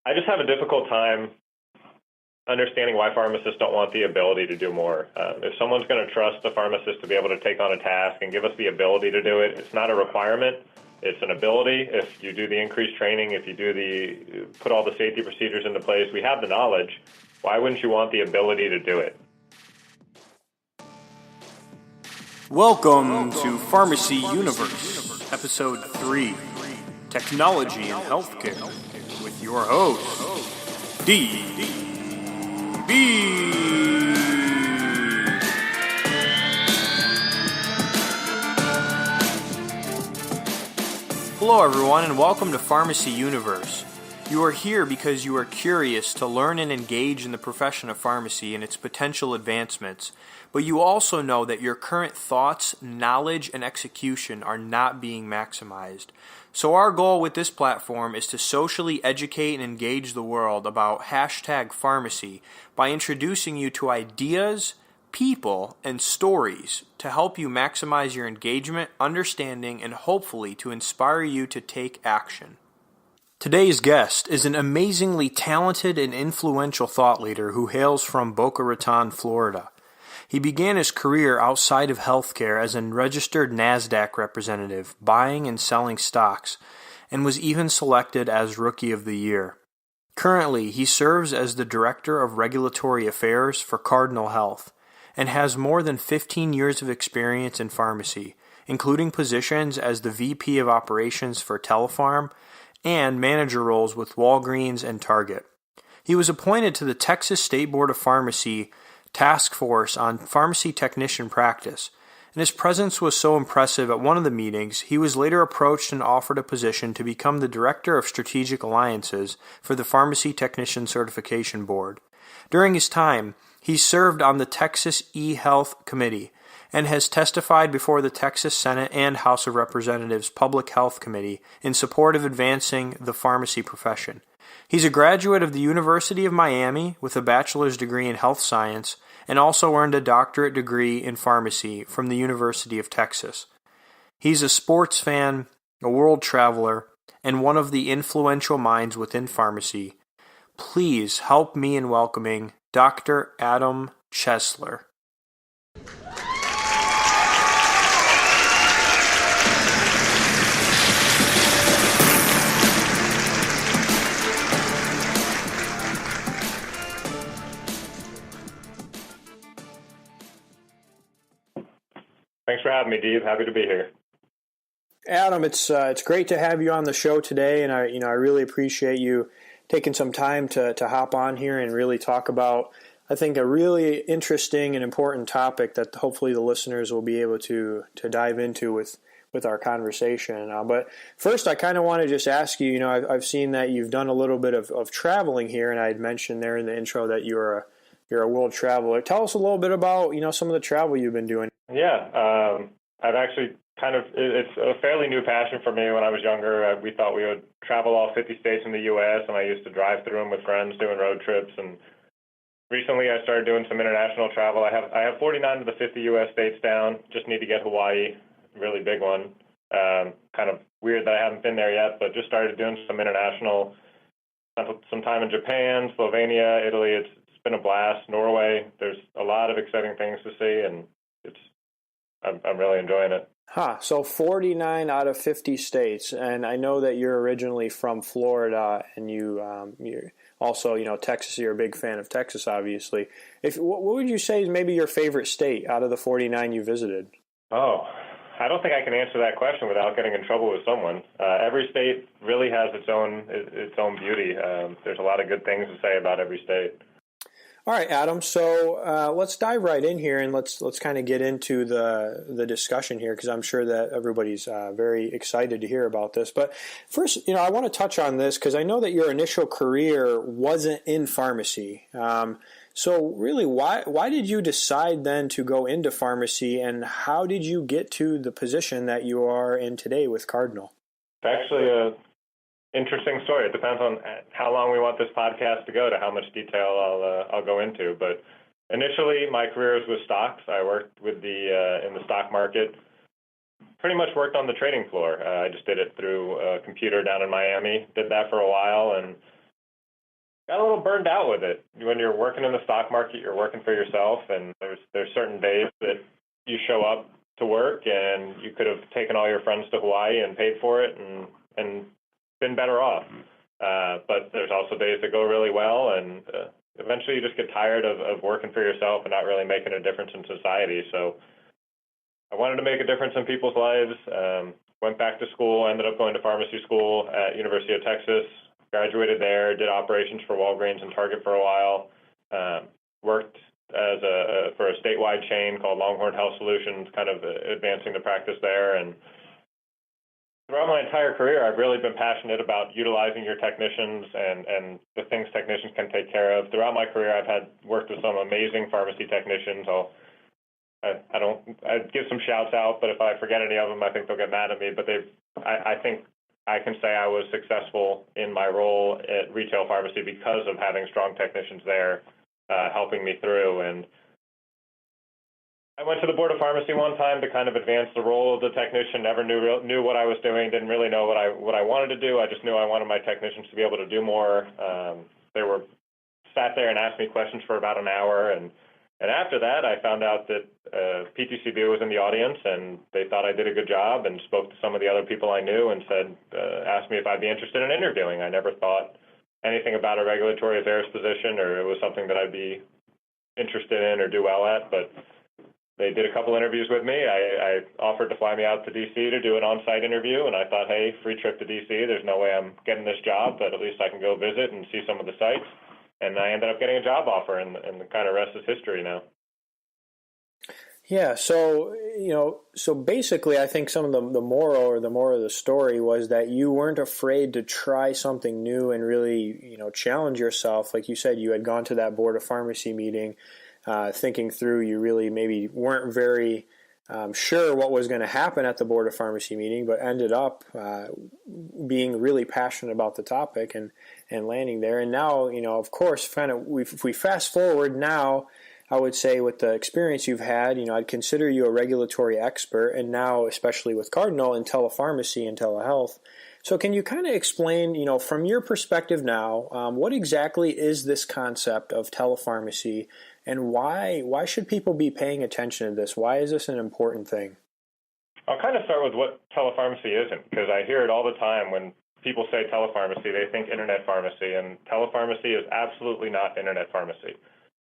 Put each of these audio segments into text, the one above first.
I just have a difficult time understanding why pharmacists don't want the ability to do more. If someone's going to trust the pharmacist to be able to take on a task and give us the ability to do it, it's not a requirement. It's an ability. If you do the increased training, if you put all the safety procedures into place, we have the knowledge. Why wouldn't you want the ability to do it? Welcome to Pharmacy Universe, Episode 3, Technology in Healthcare, with your host, D.B. Hello everyone, and welcome to Pharmacy Universe. You are here because you are curious to learn and engage in the profession of pharmacy and its potential advancements, but you also know that your current thoughts, knowledge, and execution are not being maximized. So our goal with this platform is to socially educate and engage the world about #pharmacy by introducing you to ideas, people, and stories to help you maximize your engagement, understanding, and hopefully to inspire you to take action. Today's guest is an amazingly talented and influential thought leader who hails from Boca Raton, Florida. He began his career outside of healthcare as a registered NASDAQ representative, buying and selling stocks, and was even selected as Rookie of the Year. Currently, he serves as the Director of Regulatory Affairs for Cardinal Health, and has more than 15 years of experience in pharmacy, including positions as the VP of Operations for Telepharm and manager roles with Walgreens and Target. He was appointed to the Texas State Board of Pharmacy Task Force on Pharmacy Technician Practice, and his presence was so impressive at one of the meetings, he was later approached and offered a position to become the Director of Strategic Alliances for the Pharmacy Technician Certification Board. During his time, he served on the Texas E-Health Committee and has testified before the Texas Senate and House of Representatives Public Health Committee in support of advancing the pharmacy profession. He's a graduate of the University of Miami with a bachelor's degree in health science and also earned a doctorate degree in pharmacy from the University of Texas. He's a sports fan, a world traveler, and one of the influential minds within pharmacy. Please help me in welcoming Dr. Adam Sessler. Thanks for having me, Dave. Happy to be here. Adam, it's great to have you on the show today, and I really appreciate you taking some time to hop on here and really talk about, I think, a really interesting and important topic that hopefully the listeners will be able to dive into with our conversation. But first, I kind of want to just ask you, I've seen that you've done a little bit of traveling here, and I had mentioned there in the intro that you're a world traveler. Tell us a little bit about, some of the travel you've been doing. Yeah, I've actually it's a fairly new passion for me. When I was younger, we thought we would travel all 50 states in the U.S., and I used to drive through them with friends doing road trips. And recently I started doing some international travel. I have 49 of the 50 U.S. states down. Just need to get Hawaii, really big one. Kind of weird that I haven't been there yet, but just started doing some international, some time in Japan, Slovenia, Italy. It's been a blast. Norway, there's a lot of exciting things to see, and I'm really enjoying it. So 49 out of 50 states, and I know that you're originally from Florida, and you're also, Texas. You're a big fan of Texas, obviously. What would you say is maybe your favorite state out of the 49 you visited? Oh, I don't think I can answer that question without getting in trouble with someone. Every state really has its own beauty. There's a lot of good things to say about every state. All right, Adam. So let's dive right in here, and let's kind of get into the discussion here, because I'm sure that everybody's very excited to hear about this. But first, I want to touch on this because I know that your initial career wasn't in pharmacy. So really, why did you decide then to go into pharmacy, and how did you get to the position that you are in today with Cardinal? It's actually interesting story. It depends on how long we want this podcast to go, to how much detail I'll go into. But initially, my career was with stocks. I worked with in the stock market. Pretty much worked on the trading floor. I just did it through a computer down in Miami. Did that for a while, and got a little burned out with it. When you're working in the stock market, you're working for yourself, and there's certain days that you show up to work and you could have taken all your friends to Hawaii and paid for it and been better off. But there's also days that go really well, and eventually you just get tired of working for yourself and not really making a difference in society. So I wanted to make a difference in people's lives. Went back to school, ended up going to pharmacy school at University of Texas, graduated there, did operations for Walgreens and Target for a while, worked as for a statewide chain called Longhorn Health Solutions, kind of advancing the practice there. And throughout my entire career, I've really been passionate about utilizing your technicians and the things technicians can take care of. Throughout my career, I've worked with some amazing pharmacy technicians. I'd give some shouts out, but if I forget any of them, I think they'll get mad at me. But I think I can say I was successful in my role at retail pharmacy because of having strong technicians there helping me through. And I went to the board of pharmacy one time to kind of advance the role of the technician. Never knew what I was doing. Didn't really know what I wanted to do. I just knew I wanted my technicians to be able to do more. They sat there and asked me questions for about an hour, and after that, I found out that PTCB was in the audience, and they thought I did a good job, and spoke to some of the other people I knew and asked me if I'd be interested in interviewing. I never thought anything about a regulatory affairs position, or it was something that I'd be interested in or do well at, but they did a couple interviews with me. I offered to fly me out to D.C. to do an on-site interview, and I thought, hey, free trip to D.C. There's no way I'm getting this job, but at least I can go visit and see some of the sites. And I ended up getting a job offer, and the kind of rest is history now. Yeah, so basically, I think some of the moral of the story was that you weren't afraid to try something new and really, challenge yourself. Like you said, you had gone to that board of pharmacy meeting, thinking through. You really maybe weren't very sure what was going to happen at the board of pharmacy meeting, but ended up being really passionate about the topic and landing there. And now, of course, if we fast forward now, I would say with the experience you've had, I'd consider you a regulatory expert, and now, especially with Cardinal in telepharmacy and telehealth. So can you kind of explain, from your perspective now, what exactly is this concept of telepharmacy, and why should people be paying attention to this? Why is this an important thing? I'll kind of start with what telepharmacy isn't, because I hear it all the time when people say telepharmacy, they think internet pharmacy, and telepharmacy is absolutely not internet pharmacy.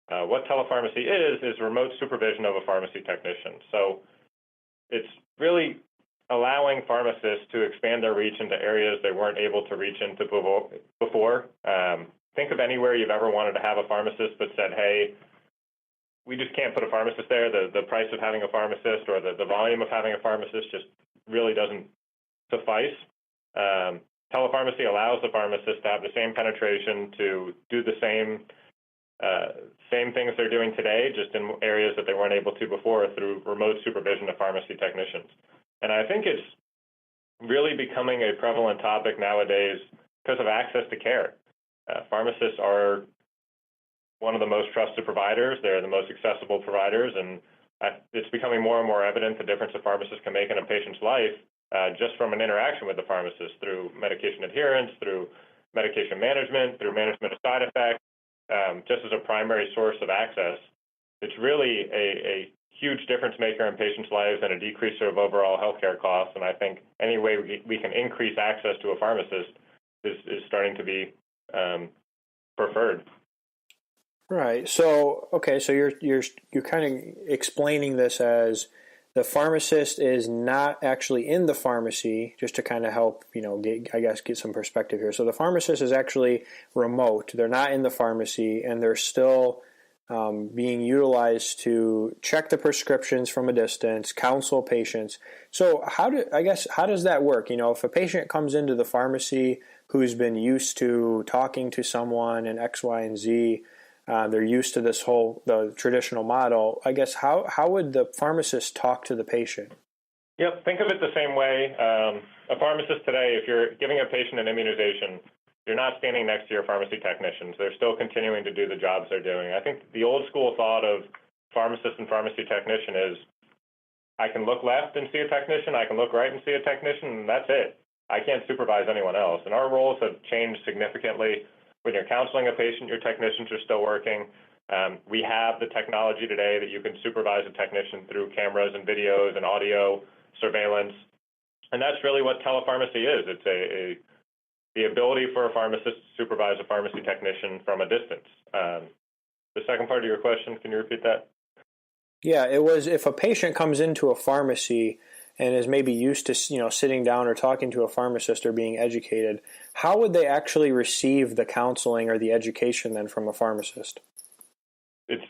What telepharmacy is remote supervision of a pharmacy technician. So it's really allowing pharmacists to expand their reach into areas they weren't able to reach into before. Think of anywhere you've ever wanted to have a pharmacist but said, hey, we just can't put a pharmacist there. The price of having a pharmacist or the volume of having a pharmacist just really doesn't suffice. Telepharmacy allows the pharmacist to have the same penetration, to do the same things they're doing today, just in areas that they weren't able to before through remote supervision of pharmacy technicians. And I think it's really becoming a prevalent topic nowadays because of access to care. Pharmacists are one of the most trusted providers. They're the most accessible providers, and it's becoming more and more evident the difference a pharmacist can make in a patient's life just from an interaction with the pharmacist through medication adherence, through medication management, through management of side effects, just as a primary source of access. It's really a huge difference maker in patients' lives and a decreaser of overall healthcare costs. And I think any way we can increase access to a pharmacist is starting to be preferred. Right. So so you're kind of explaining this as the pharmacist is not actually in the pharmacy, just to kind of help, get some perspective here. So the pharmacist is actually remote. They're not in the pharmacy, and they're still being utilized to check the prescriptions from a distance, counsel patients. So how does that work? If a patient comes into the pharmacy who's been used to talking to someone in X, Y, and Z, they're used to the traditional model. I guess how would the pharmacist talk to the patient? Yep, think of it the same way. A pharmacist today, if you're giving a patient an immunization, you're not standing next to your pharmacy technicians. They're still continuing to do the jobs they're doing. I think the old school thought of pharmacist and pharmacy technician is, I can look left and see a technician, I can look right and see a technician, and that's it. I can't supervise anyone else. And our roles have changed significantly when you're counseling a patient, your technicians are still working. We have the technology today that you can supervise a technician through cameras and videos and audio surveillance. And that's really what telepharmacy is. It's the ability for a pharmacist to supervise a pharmacy technician from a distance. The second part of your question, can you repeat that? Yeah, it was if a patient comes into a pharmacy and is maybe used to sitting down or talking to a pharmacist or being educated, how would they actually receive the counseling or the education then from a pharmacist? It's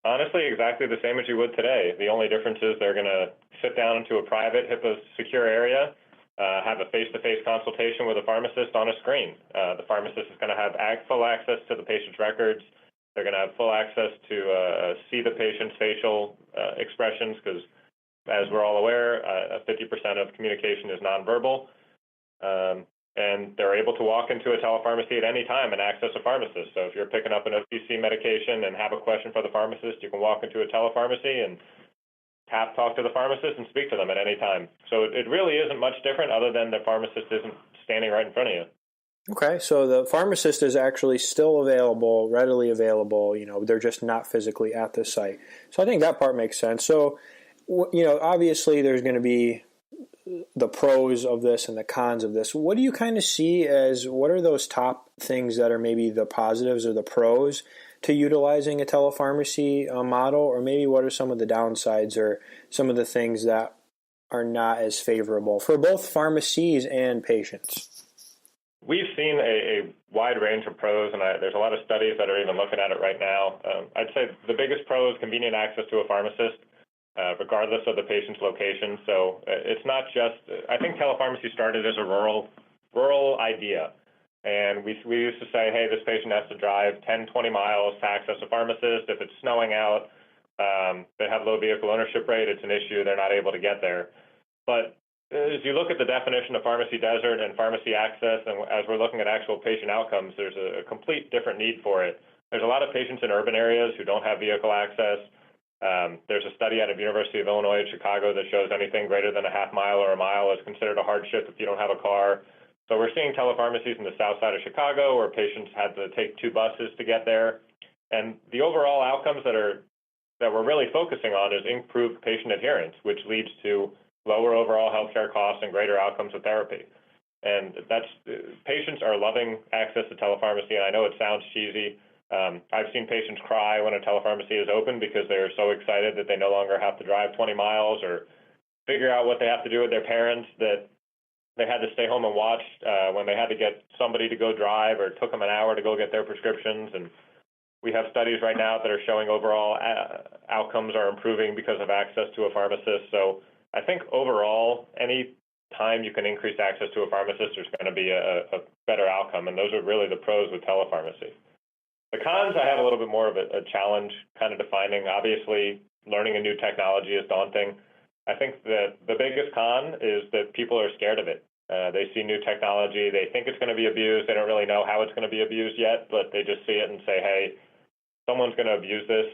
honestly exactly the same as you would today. The only difference is they're going to sit down into a private, HIPAA-secure area, have a face-to-face consultation with a pharmacist on a screen. The pharmacist is going to have full access to the patient's records. They're going to have full access to see the patient's facial expressions because, as we're all aware, 50% of communication is nonverbal. And they're able to walk into a telepharmacy at any time and access a pharmacist. So if you're picking up an OTC medication and have a question for the pharmacist, you can walk into a telepharmacy and talk to the pharmacist and speak to them at any time. So it really isn't much different other than the pharmacist isn't standing right in front of you. Okay, so the pharmacist is actually still available, readily available, they're just not physically at the site. So I think that part makes sense. So, obviously there's going to be the pros of this and the cons of this. What do you kind of see as, what are those top things that are maybe the positives or the pros to utilizing a telepharmacy model, or maybe what are some of the downsides or some of the things that are not as favorable for both pharmacies and patients? We've seen a wide range of pros, and there's a lot of studies that are even looking at it right now. I'd say the biggest pro is convenient access to a pharmacist, regardless of the patient's location. So it's not just, I think telepharmacy started as a rural idea. And we used to say, hey, this patient has to drive 10, 20 miles to access a pharmacist. If it's snowing out, they have low vehicle ownership rate, it's an issue, they're not able to get there. But as you look at the definition of pharmacy desert and pharmacy access, and as we're looking at actual patient outcomes, there's a complete different need for it. There's a lot of patients in urban areas who don't have vehicle access. There's a study out of University of Illinois at Chicago that shows anything greater than a half mile or a mile is considered a hardship if you don't have a car. So we're seeing telepharmacies in the south side of Chicago where patients had to take 2 buses to get there. And the overall outcomes that we're really focusing on is improved patient adherence, which leads to lower overall healthcare costs and greater outcomes of therapy. And patients are loving access to telepharmacy, and I know it sounds cheesy. I've seen patients cry when a telepharmacy is open because they're so excited that they no longer have to drive 20 miles or figure out what they have to do with their parents that they had to stay home and watch when they had to get somebody to go drive, or it took them an hour to go get their prescriptions. And we have studies right now that are showing overall outcomes are improving because of access to a pharmacist. So I think overall, any time you can increase access to a pharmacist, there's going to be a better outcome, and those are really the pros with telepharmacy. The cons, I have a little bit more of a challenge kind of defining. Obviously, learning a new technology is daunting. I think that the biggest con is that people are scared of it. They see new technology, they think it's going to be abused, they don't really know how it's going to be abused yet, but they just see it and say, hey, someone's going to abuse this.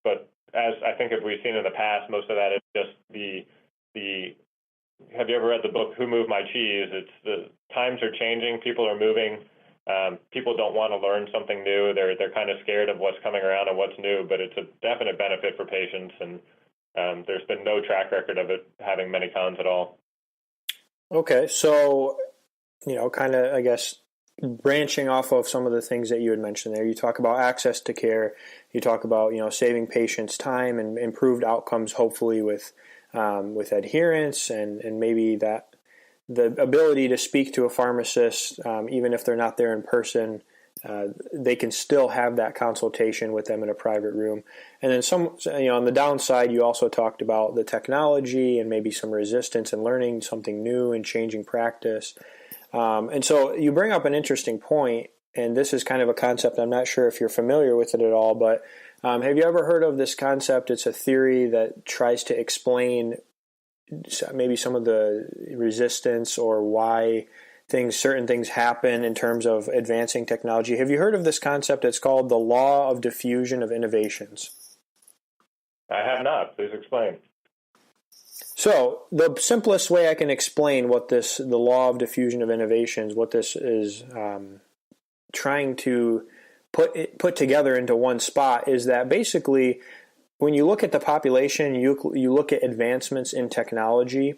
But as I think as we've seen in the past, most of that is just the have you ever read the book, Who Moved My Cheese? It's the times are changing, people are moving. People don't want to learn something new. They're kind of scared of what's coming around and what's new, but it's a definite benefit for patients, and there's been no track record of it having many cons at all. Okay, so, kind of, I guess, branching off of some of the things that you had mentioned there, you talk about access to care, you talk about, saving patients time and improved outcomes, hopefully with adherence and maybe that the ability to speak to a pharmacist, even if they're not there in person, they can still have that consultation with them in a private room. And then on the downside, you also talked about the technology and maybe some resistance and learning something new and changing practice. And so you bring up an interesting point, and this is kind of a concept, I'm not sure if you're familiar with it at all, but have you ever heard of this concept? It's a theory that tries to explain maybe some of the resistance or why certain things happen in terms of advancing technology. Have you heard of this concept? It's called the law of diffusion of innovations. I have not. Please explain. So the simplest way I can explain the law of diffusion of innovations, what this is trying to put together into one spot is that basically when you look at the population, you look at advancements in technology,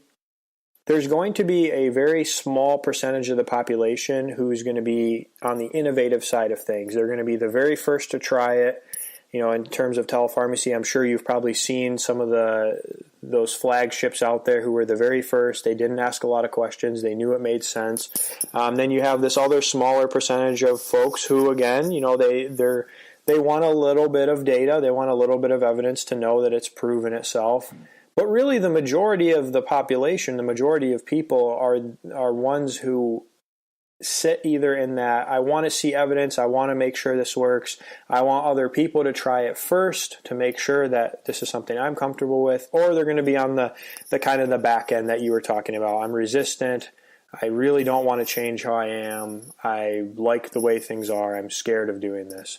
there's going to be a very small percentage of the population who's going to be on the innovative side of things. They're going to be the very first to try it. In terms of telepharmacy, I'm sure you've probably seen some of those flagships out there who were the very first. They didn't ask a lot of questions. They knew it made sense. Then you have this other smaller percentage of folks who, again, they want a little bit of data. They want a little bit of evidence to know that it's proven itself. But really, the majority of the population, the majority of people are ones who sit either in that I want to see evidence, I want to make sure this works, I want other people to try it first to make sure that this is something I'm comfortable with, or they're going to be on the kind of the back end that you were talking about. I'm resistant, I really don't want to change how I am, I like the way things are, I'm scared of doing this.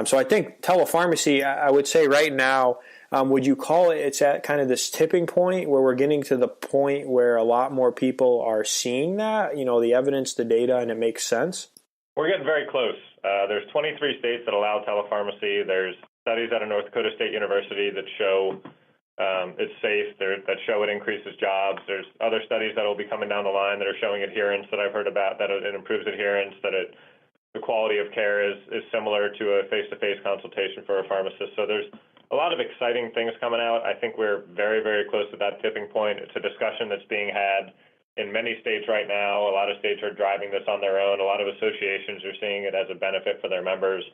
So I think telepharmacy, I would say right now, would you call it's at kind of this tipping point where we're getting to the point where a lot more people are seeing that, the evidence, the data, and it makes sense? We're getting very close. There's 23 states that allow telepharmacy. There's studies out of North Dakota State University that show it's safe, that show it increases jobs. There's other studies that will be coming down the line that are showing adherence that I've heard about, that it improves adherence, that the quality of care is similar to a face-to-face consultation for a pharmacist. So there's a lot of exciting things coming out. I think we're very, very close to that tipping point. It's a discussion that's being had in many states right now. A lot of states are driving this on their own. A lot of associations are seeing it as a benefit for their members.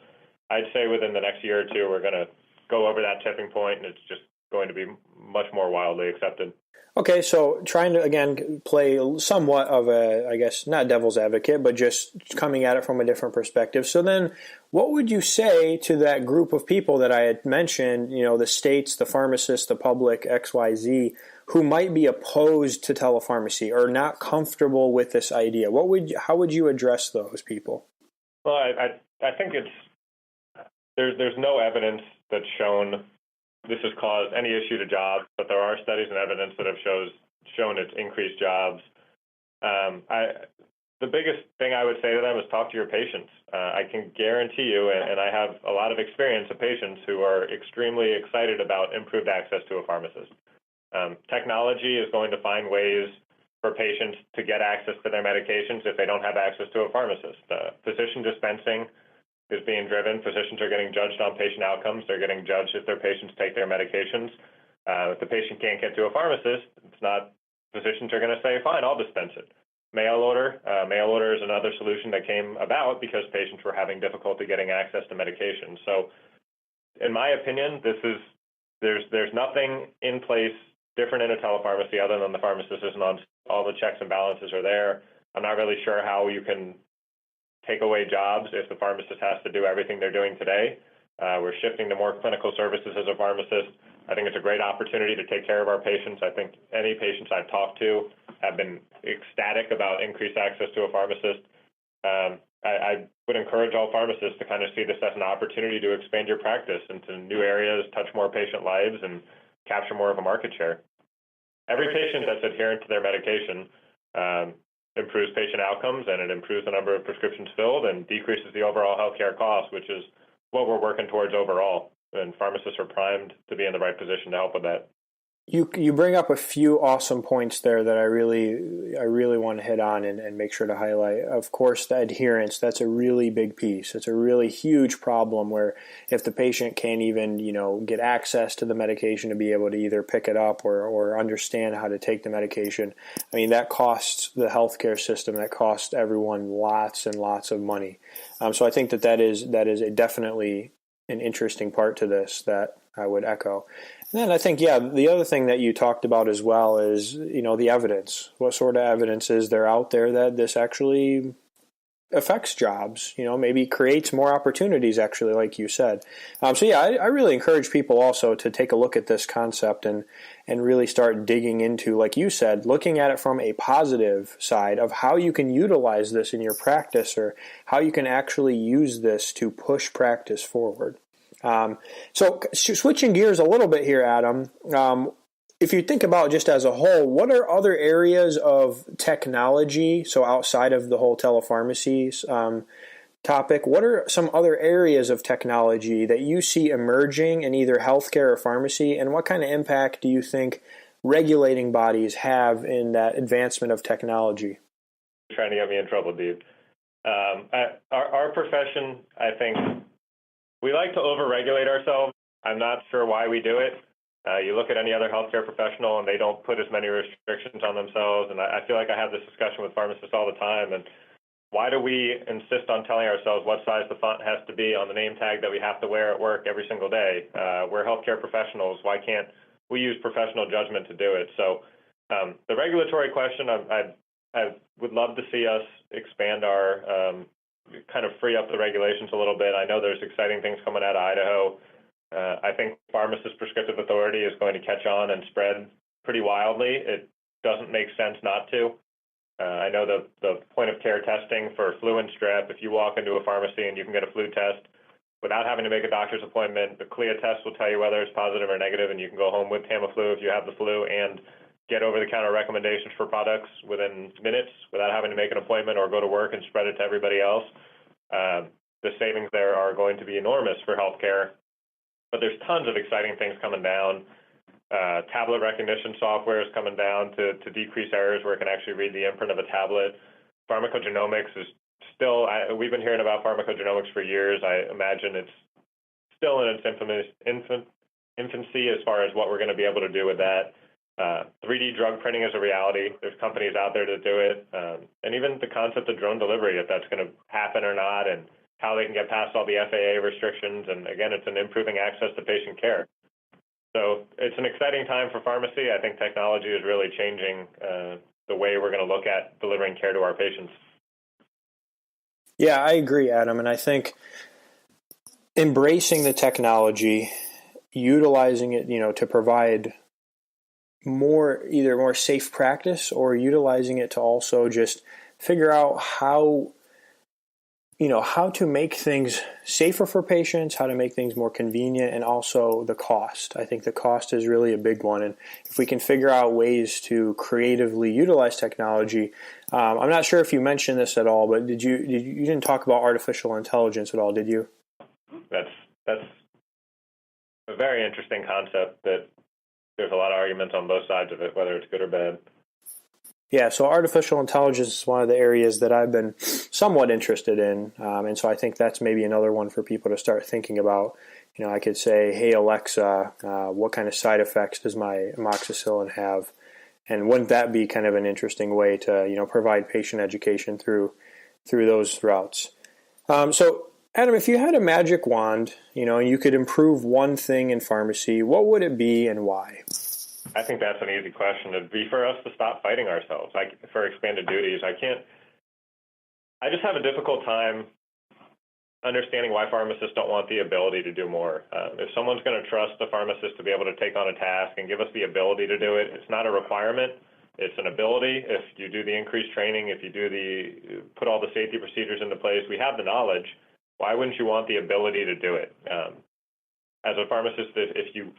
I'd say within the next year or two, we're going to go over that tipping point, and it's just going to be much more widely accepted. Okay, so trying to, again, play somewhat of a, I guess, not devil's advocate, but just coming at it from a different perspective. So then what would you say to that group of people that I had mentioned, the states, the pharmacists, the public, XYZ, who might be opposed to telepharmacy or not comfortable with this idea? How would you address those people? Well, I think there's no evidence that's shown this has caused any issue to jobs, but there are studies and evidence that have shown it's increased jobs. The biggest thing I would say to them is talk to your patients. I can guarantee you, and I have a lot of experience of patients who are extremely excited about improved access to a pharmacist. Technology is going to find ways for patients to get access to their medications if they don't have access to a pharmacist. Physician dispensing is being driven. Physicians are getting judged on patient outcomes. They're getting judged if their patients take their medications. If the patient can't get to a pharmacist, physicians are going to say, fine, I'll dispense it. Mail order is another solution that came about because patients were having difficulty getting access to medications. So in my opinion, there's nothing in place different in a telepharmacy other than the pharmacist isn't on, all the checks and balances are there. I'm not really sure how you can take away jobs if the pharmacist has to do everything they're doing today. We're shifting to more clinical services as a pharmacist. I think it's a great opportunity to take care of our patients. I think any patients I've talked to have been ecstatic about increased access to a pharmacist. I would encourage all pharmacists to kind of see this as an opportunity to expand your practice into new areas, touch more patient lives, and capture more of a market share. Every patient that's adherent to their medication improves patient outcomes, and it improves the number of prescriptions filled and decreases the overall healthcare cost, which is what we're working towards overall. And pharmacists are primed to be in the right position to help with that. You bring up a few awesome points there that I really want to hit on and make sure to highlight. Of course, the adherence, that's a really big piece. It's a really huge problem where if the patient can't even, get access to the medication to be able to either pick it up or understand how to take the medication, that costs the healthcare system, that costs everyone lots and lots of money. So I think that is definitely an interesting part to this that I would echo. And then I think, the other thing that you talked about as well is, the evidence. What sort of evidence is there out there that this actually affects jobs, maybe creates more opportunities, actually, like you said. I really encourage people also to take a look at this concept and really start digging into, like you said, looking at it from a positive side of how you can utilize this in your practice or how you can actually use this to push practice forward. So switching gears a little bit here, Adam, if you think about just as a whole, what are other areas of technology, so outside of the whole telepharmacies, topic, what are some other areas of technology that you see emerging in either healthcare or pharmacy, and what kind of impact do you think regulating bodies have in that advancement of technology? Trying to get me in trouble, dude. Our profession, I think, we like to overregulate ourselves. I'm not sure why we do it. You look at any other healthcare professional, and they don't put as many restrictions on themselves. And I feel like I have this discussion with pharmacists all the time. And why do we insist on telling ourselves what size the font has to be on the name tag that we have to wear at work every single day? We're healthcare professionals. Why can't we use professional judgment to do it? So the regulatory question, I would love to see us expand our kind of free up the regulations a little bit. I know there's exciting things coming out of Idaho. I think pharmacist prescriptive authority is going to catch on and spread pretty wildly. It doesn't make sense not to. I know the point of care testing for flu and strep, if you walk into a pharmacy and you can get a flu test without having to make a doctor's appointment, the CLIA test will tell you whether it's positive or negative, and you can go home with Tamiflu if you have the flu and get over-the-counter recommendations for products within minutes without having to make an appointment or go to work and spread it to everybody else. The savings there are going to be enormous for healthcare, but there's tons of exciting things coming down. Tablet recognition software is coming down to decrease errors where it can actually read the imprint of a tablet. Pharmacogenomics is still, we've been hearing about pharmacogenomics for years. I imagine it's still in its infancy as far as what we're going to be able to do with that. 3D drug printing is a reality. There's companies out there that do it. And even the concept of drone delivery, if that's going to happen or not, and how they can get past all the FAA restrictions. And again, it's an improving access to patient care. So it's an exciting time for pharmacy. I think technology is really changing the way we're going to look at delivering care to our patients. Yeah, I agree, Adam. And I think embracing the technology, utilizing it, to provide either more safe practice, or utilizing it to also just figure out how to make things safer for patients, how to make things more convenient, and also the cost. I think the cost is really a big one. And if we can figure out ways to creatively utilize technology, I'm not sure if you mentioned this at all, but you didn't talk about artificial intelligence at all, did you? That's a very interesting concept that there's a lot of arguments on both sides of it, whether it's good or bad. Yeah, so artificial intelligence is one of the areas that I've been somewhat interested in, and so I think that's maybe another one for people to start thinking about. I could say, hey, Alexa, what kind of side effects does my amoxicillin have? And wouldn't that be kind of an interesting way to, provide patient education through those routes? So, Adam, if you had a magic wand, and you could improve one thing in pharmacy, what would it be and why? I think that's an easy question. It'd be for us to stop fighting ourselves for expanded duties. I just have a difficult time understanding why pharmacists don't want the ability to do more. If someone's going to trust the pharmacist to be able to take on a task and give us the ability to do it, it's not a requirement. It's an ability. If you do the increased training, if you put all the safety procedures into place, we have the knowledge. Why wouldn't you want the ability to do it? As a pharmacist, if you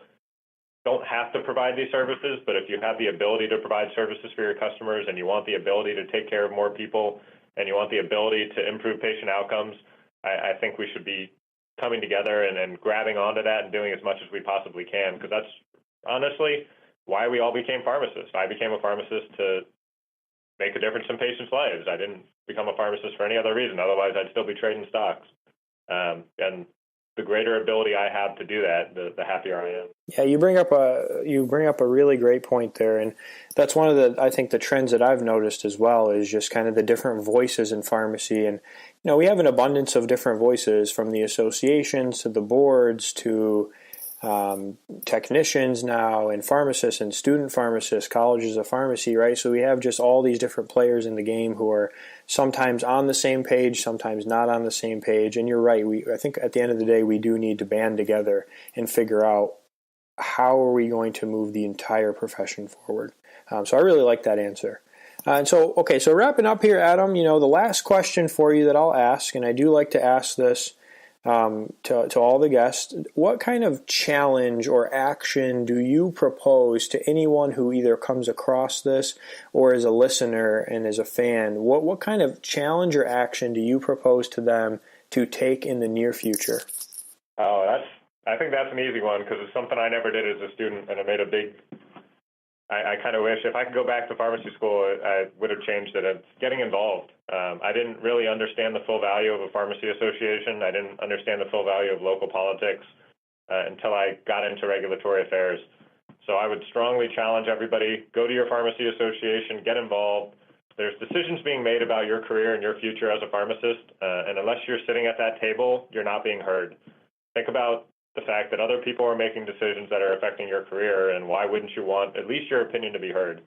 don't have to provide these services, but if you have the ability to provide services for your customers and you want the ability to take care of more people and you want the ability to improve patient outcomes, I think we should be coming together and grabbing onto that and doing as much as we possibly can, because that's honestly why we all became pharmacists. I became a pharmacist to make a difference in patients' lives. I didn't become a pharmacist for any other reason. Otherwise, I'd still be trading stocks. And the greater ability I have to do that, the happier I am. Yeah, you bring up a really great point there, and that's one of the trends that I've noticed as well is just kind of the different voices in pharmacy. And we have an abundance of different voices, from the associations to the boards to technicians now, and pharmacists and student pharmacists, colleges of pharmacy, right? So we have just all these different players in the game who are sometimes on the same page, sometimes not on the same page. And you're right. I think at the end of the day, we do need to band together and figure out how are we going to move the entire profession forward. So I really like that answer. And so wrapping up here, Adam, the last question for you that I'll ask, and I do like to ask this to all the guests, what kind of challenge or action do you propose to anyone who either comes across this or is a listener and is a fan? What kind of challenge or action do you propose to them to take in the near future? Oh, I think that's an easy one because it's something I never did as a student, and it made a big. I kind of wish if I could go back to pharmacy school, I would have changed it. It's getting involved. I didn't really understand the full value of a pharmacy association. I didn't understand the full value of local politics until I got into regulatory affairs. So I would strongly challenge everybody, go to your pharmacy association, get involved. There's decisions being made about your career and your future as a pharmacist, and unless you're sitting at that table, you're not being heard. Think about the fact that other people are making decisions that are affecting your career, and why wouldn't you want at least your opinion to be heard?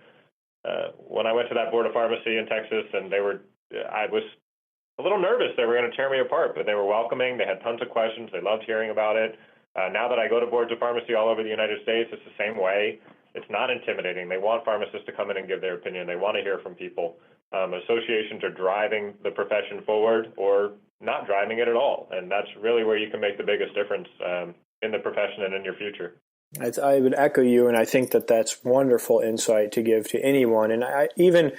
When I went to that board of pharmacy in Texas, and I was a little nervous they were going to tear me apart, but they were welcoming. They had tons of questions. They loved hearing about it. Now that I go to boards of pharmacy all over the United States, it's the same way. It's not intimidating. They want pharmacists to come in and give their opinion. They want to hear from people. Associations are driving the profession forward or not driving it at all. And that's really where you can make the biggest difference in the profession and in your future. I would echo you, and I think that that's wonderful insight to give to anyone. And even,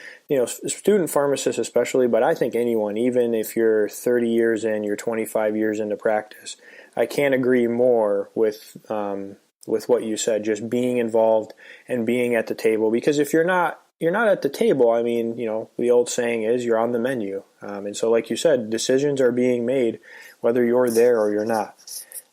student pharmacists especially, but I think anyone, even if you're 30 years in, you're 25 years into practice, I can't agree more with what you said, just being involved and being at the table. Because if you're not at the table, I mean, the old saying is you're on the menu. And so like you said, decisions are being made whether you're there or you're not.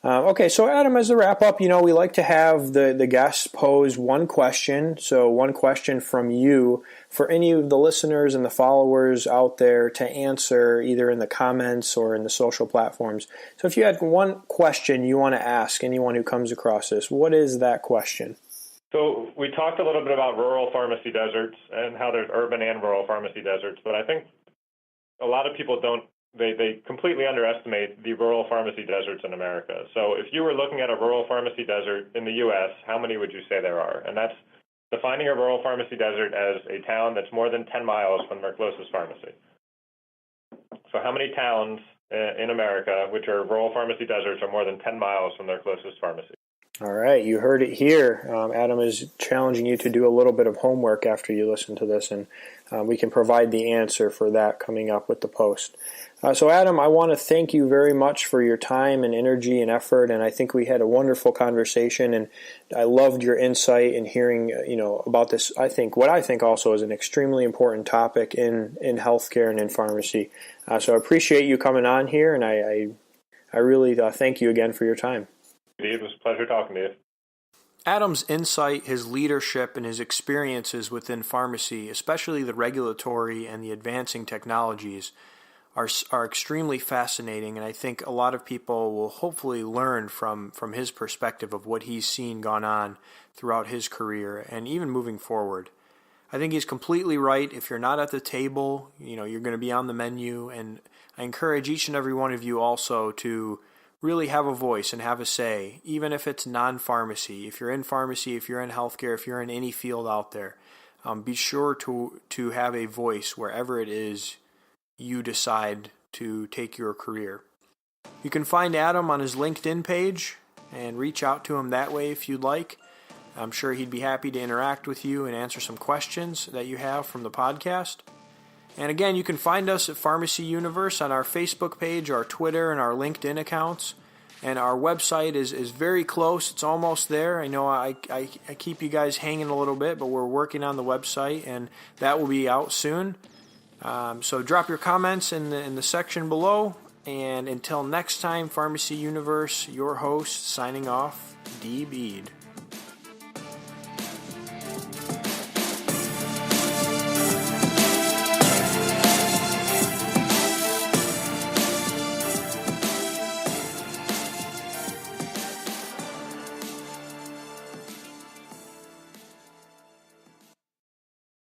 Okay, so Adam, as a wrap up, we like to have the guests pose one question. So one question from you for any of the listeners and the followers out there to answer either in the comments or in the social platforms. So if you had one question you want to ask anyone who comes across this, what is that question? So we talked a little bit about rural pharmacy deserts and how there's urban and rural pharmacy deserts, but I think a lot of people they completely underestimate the rural pharmacy deserts in America. So if you were looking at a rural pharmacy desert in the U.S., how many would you say there are? And that's defining a rural pharmacy desert as a town that's more than 10 miles from their closest pharmacy. So how many towns in America, which are rural pharmacy deserts, are more than 10 miles from their closest pharmacy? All right, you heard it here. Adam is challenging you to do a little bit of homework after you listen to this, and we can provide the answer for that coming up with the post. So Adam, I want to thank you very much for your time and energy and effort, and I think we had a wonderful conversation, and I loved your insight in hearing about this. What I think also is an extremely important topic in healthcare and in pharmacy. So I appreciate you coming on here, and I really thank you again for your time. It was a pleasure talking to you. Adam's insight, his leadership, and his experiences within pharmacy, especially the regulatory and the advancing technologies, are extremely fascinating, and I think a lot of people will hopefully learn from his perspective of what he's seen gone on throughout his career and even moving forward. I think he's completely right. If you're not at the table, you're going to be on the menu, and I encourage each and every one of you also to really have a voice and have a say, even if it's non-pharmacy. If you're in pharmacy, if you're in healthcare, if you're in any field out there, be sure to have a voice wherever it is you decide to take your career. You can find Adam on his LinkedIn page and reach out to him that way if you'd like. I'm sure he'd be happy to interact with you and answer some questions that you have from the podcast. And again, you can find us at Pharmacy Universe on our Facebook page, our Twitter, and our LinkedIn accounts. And our website is very close. It's almost there. I know I keep you guys hanging a little bit, but we're working on the website, and that will be out soon. So drop your comments in the section below. And until next time, Pharmacy Universe, your host, signing off, D. Bede.